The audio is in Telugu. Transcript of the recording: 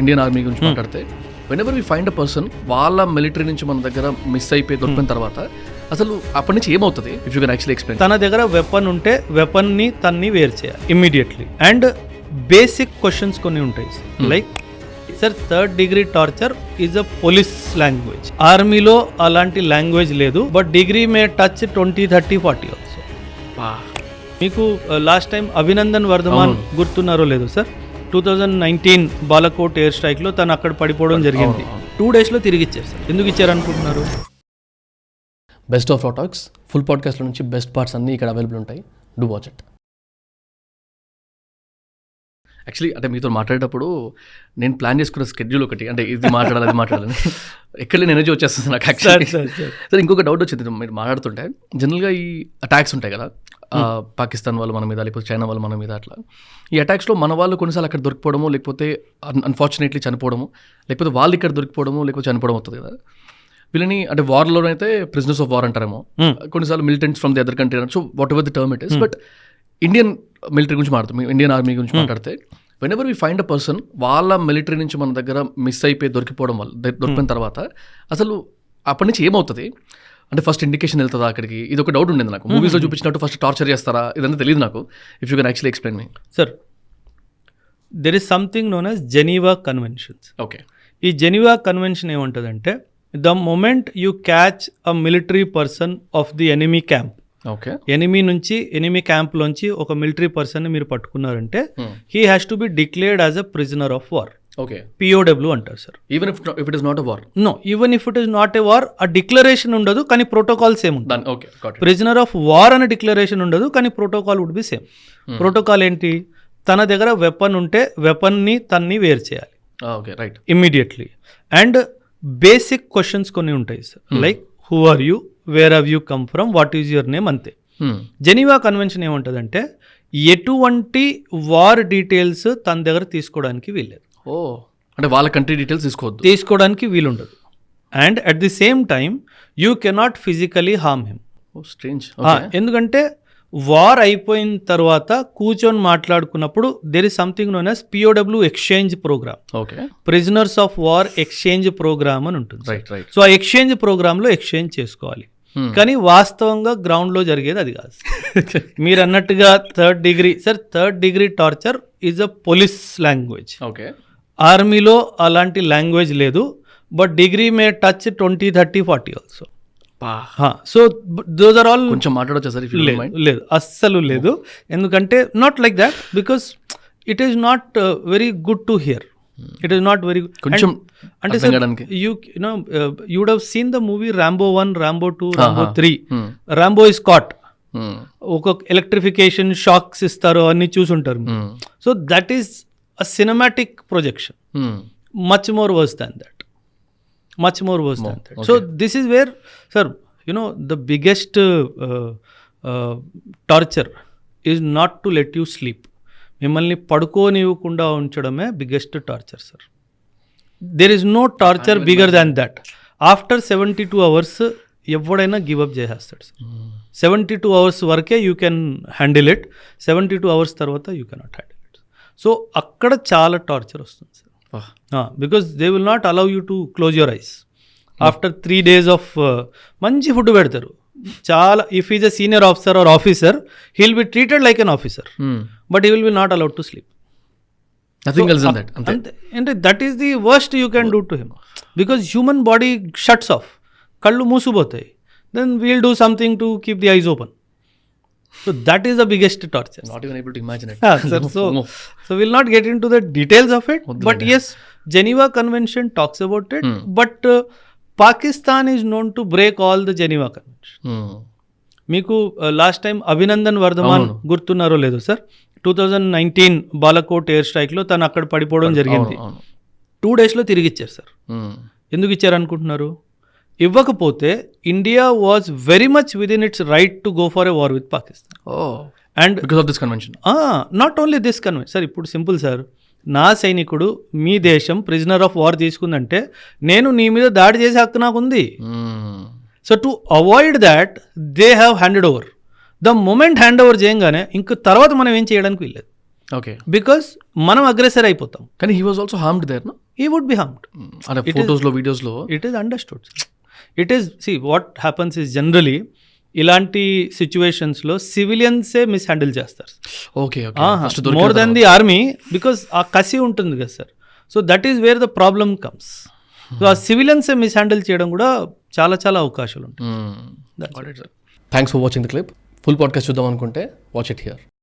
ఇండియన్ ఆర్మీ గురించి మాట్లాడితే whenever we find a person వాళ్ళ మిలిటరీ నుంచి మన దగ్గర మిస్ అయిపోయి దొరికిన తర్వాత అసలు అప్పటి నుంచి ఏమవుతుంది if you can actually explain. తన దగ్గర వెపన్ ఉంటే వెపన్ ని తన్ని వేరు చేయాలి ఇమ్మీడియట్లీ. అండ్ బేసిక్ క్వశ్చన్స్ కొన్ని ఉంటాయి like sir third degree torture is a police language. ఆర్మీలో అలాంటి లాంగ్వేజ్ లేదు, but degree may touch 20, 30, 40 also. మీకు లాస్ట్ టైం అభినందన్ వర్ధమాన్ గుర్తున్నారో లేదు సార్, 2019 బాలకోట్ ఎయిర్ స్ట్రైక్ లో తను అక్కడ పడిపోవడం జరిగింది. 2 days లో తిరిగి ఇచ్చారు సార్. ఎందుకు ఇచ్చారు అనుకుంటున్నారు? బెస్ట్ ఆఫ్ రా టాక్స్ ఫుల్ పాడ్కాస్ట్లో నుంచి బెస్ట్ పార్ట్స్ అన్నీ ఇక్కడ అవైలబుల్ ఉంటాయి. Do watch it. యాక్చువల్లీ అంటే మీతో మాట్లాడేటప్పుడు నేను ప్లాన్ చేసుకున్న స్కెడ్యూల్ ఒకటి, అంటే ఇది మాట్లాడాలి అది మాట్లాడాలని ఎక్కడ ఎనర్జీ వచ్చేస్తుంది నాకు యాక్చువల్లీ. సరే ఇంకొక డౌట్ వచ్చింది మీరు మాట్లాడుతుంటే, జనరల్గా ఈ అటాక్స్ ఉంటాయి కదా పాకిస్తాన్ వాళ్ళు మన మీద లేకపోతే చైనా వాళ్ళు మన మీద, అట్లా ఈ అటాక్స్లో మన వాళ్ళు కొన్నిసార్లు అక్కడ దొరికిపోవడము లేకపోతే అన్ఫార్చునేట్లీ చనిపోవడము లేకపోతే వాళ్ళు ఇక్కడ దొరికిపోవడము లేకపోతే చనిపోవడం అవుతుంది కదా. వీళ్ళని అంటే వార్లో అయితే ప్రిజనర్స్ ఆఫ్ వార్ అంటారేమో, కొన్నిసార్లు militants from the other country అనొచ్చు, whatever the term it is. But Indian military గురించి మాట్లాడుతాం, ఇండియన్ ఆర్మీ గురించి మాట్లాడితే whenever we find a person వాళ్ళ మిలిటరీ నుంచి మన దగ్గర మిస్ అయిపోయి దొరికిపోవడం వల్ల దొరికిన తర్వాత అసలు అప్పటి నుంచి ఏమవుతుంది అంటే ఫస్ట్ ఇండికేషన్ వెళ్తుందా అక్కడికి? ఇది ఒక డౌట్ ఉండేది నాకు. మూవీస్లో చూపించినట్టు ఫస్ట్ టార్చర్ చేస్తారా ఇదంతా తెలియదు నాకు. If you can actually explain me. Sir there is something known as Geneva conventions. Okay, ఈ జెనీవా కన్వెన్షన్ ఏమంటుందంటే, the moment you catch a military person of the enemy camp, okay, enemy క్యాంప్లోంచి ఒక మిలిటరీ పర్సన్ని మీరు పట్టుకున్నారంటే he has to be declared as a prisoner of war. Okay, POW అంటారు sir. Even if it is not a war? No, even if it is not a war, ఆ డిక్లరేషన్ ఉండదు కానీ ప్రోటోకాల్ సేమ్ ఉంటుంది. ఓకే, ప్రిజనర్ ఆఫ్ వార్ అనే డిక్లరేషన్ ఉండదు కానీ protocol would be same. Protocol ఏంటి? తన దగ్గర వెపన్ ఉంటే వెపన్ని తన్ని వేరు చేయాలి. Okay, right, immediately. And basic questions కొన్ని ఉంటాయి sir, like who are you, where have you come from, what is your name, అంతే. జెనీవా కన్వెన్షన్ ఏముంటుందంటే ఎటువంటి వార్ డీటెయిల్స్ తన దగ్గర తీసుకోవడానికి వీల్లేదు. ఓ, అంటే వాళ్ళ కంట్రీ డీటెయిల్స్ తీసుకోవడానికి వీలుండదు. And at the same time you cannot physically harm him. Strange. ఎందుకంటే వార్ అయిపోయిన తర్వాత కూర్చొని మాట్లాడుకున్నప్పుడు there is something known as POW exchange programme. Okay, prisoners of war exchange programme అని ఉంటుంది. సో ఆ ఎక్స్చేంజ్ ప్రోగ్రామ్ లో ఎక్స్చేంజ్ చేసుకోవాలి. కానీ వాస్తవంగా గ్రౌండ్ లో జరిగేది అది కాదు. మీరు అన్నట్టుగా third degree torture is a police language. Okay, ఆర్మీలో అలాంటి లాంగ్వేజ్ లేదు, but degree may touch 20, 30, 40 also. So those are all. కొంచెం మాట్లాడొచ్చా సార్? లేదు, అస్సలు లేదు. ఎందుకంటే not like that, because it is not very good to hear. It is not very కొంచెం అంటే you would have seen the movie Rambo 1, Rambo 2, Rambo 3. Rambo is caught. ఒక ఎలక్ట్రిఫికేషన్ షాక్స్ ఇస్తారు అన్ని చూసుంటారు. So that is a cinematic projection, much more worse than that. So this is where, sir, you know, the biggest torture is not to let you sleep. మిమ్మల్ని పడుకోనివ్వకుండా ఉంచడమే biggest torture sir. There is no torture bigger than that. After 72 hours ఎవడైనా గివప్ చేసేస్తాడు సార్. 72 hours వరకే you can handle it. 72 hours తర్వాత యూ కెనాట్ హ్యాండిల్. సో అక్కడ చాలా టార్చర్ వస్తుంది sir, because they will not allow you to close your eyes. After 3 days of మంచి ఫుడ్ పెడతారు చాలా. If is a senior officer or officer, he will be treated like an officer, but he will be not allowed to sleep. అంటే that is the worst you can do to him, because human body shuts off, కళ్ళు మూసిపోతాయి. Then we'll do something to keep the eyes open. So that is the biggest torture. Not even able to imagine it. Sir, so we'll not get into the details of it. But yes, Geneva Convention talks about it. But Pakistan is known to break all the Geneva Convention. మీకు లాస్ట్ టైం అభినందన్ వర్ధమాన్ గుర్తున్నారో లేదో సార్, 2019 బాలకోట్ ఎయిర్ స్ట్రైక్ లో తను అక్కడ పడిపోవడం జరిగింది. 2 days లో తిరిగి ఇచ్చారు సార్. ఎందుకు ఇచ్చారు అనుకుంటున్నారు? ఇవ్వకపోతే India was very much with in it's right to go for a war with Pakistan. And because of this convention. Not only this convention sir. ఇప్పుడు సింపుల్ సార్, నా సైనికుడు మీ దేశం ప్రిజనర్ ఆఫ్ వార్ తీసుకుందంటే నేను నీ మీద దాడి చేసే హక్కు నాకు ఉంది. So to avoid that they have handed over. The moment hand over చేయగానే ఇంక తర్వాత మనం ఏం చేయడానికి వీల్లేదు. ఓకే, బికాస్ మనం అగ్రెసర్ అయిపోతాం. కానీ he was also harmed there, no? he would be harmed. అంటే ఫొటోస్లో వీడియోస్లో It is understood. It is, see, what happens is generally ఇలాంటి సిచ్యువేషన్స్లో సివిలియన్సే మిస్హ్యాండిల్ చేస్తారు okay more than the army, because ఆ కసి ఉంటుంది కదా sir. So that is where the problem comes. So ఆ సివిలియన్సే మిస్హ్యాండిల్ చేయడం కూడా చాలా చాలా అవకాశాలు ఉంటాయి. Thanks for watching the clip. Full podcast చూద్దాం అనుకుంటే వాచ్ ఇట్ హియర్.